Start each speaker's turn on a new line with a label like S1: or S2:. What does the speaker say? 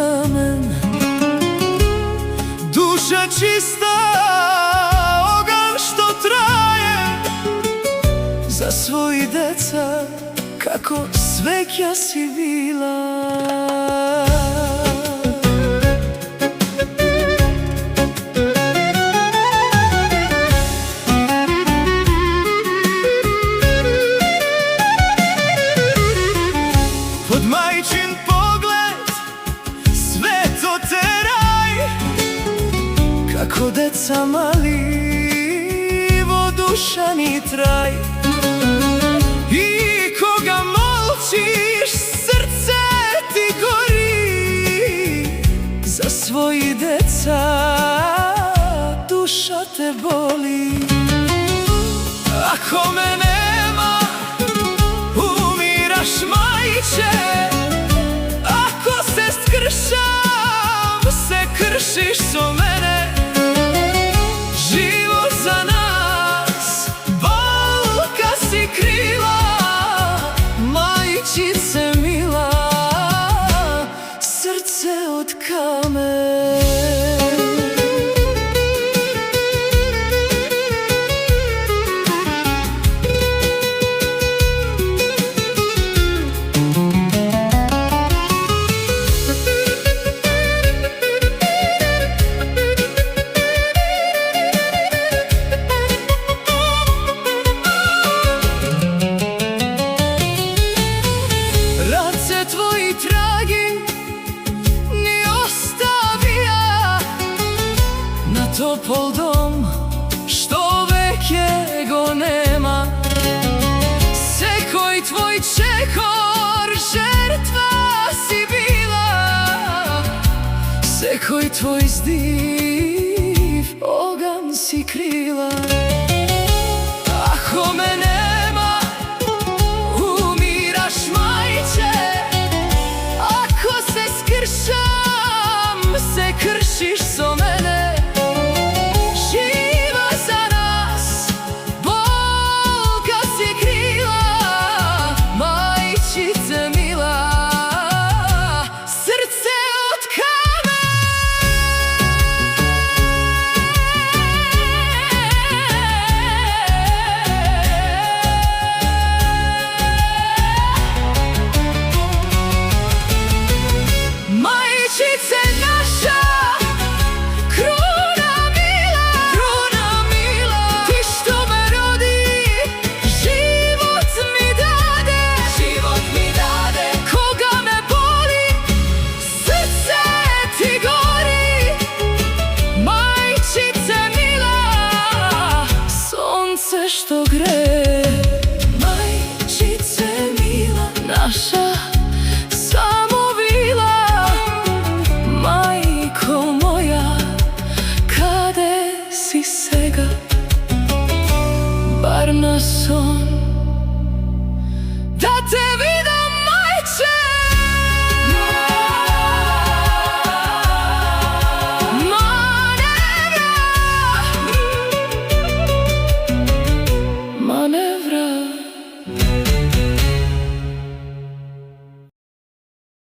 S1: kamen, duša čista, ogan što traje. Za svoji deca kako svekja si bila. Pod majčin pogled sve to teraj, kako deca mali vodušani traj. I koga molčiš, srce ti gori, za svoji deca duša te boli. Ako me nema, umiraš majče, ako se skršam, se kršiš so mene. Život za nas, balka si krila, majčice mila, srce od kamen. Tvoji tragi ni ostavija na topol dom što veke go nema. Sekoj tvoj čehor, žrtva si bila, sekoj tvoj zdiv, ogan si krila. Ako me ne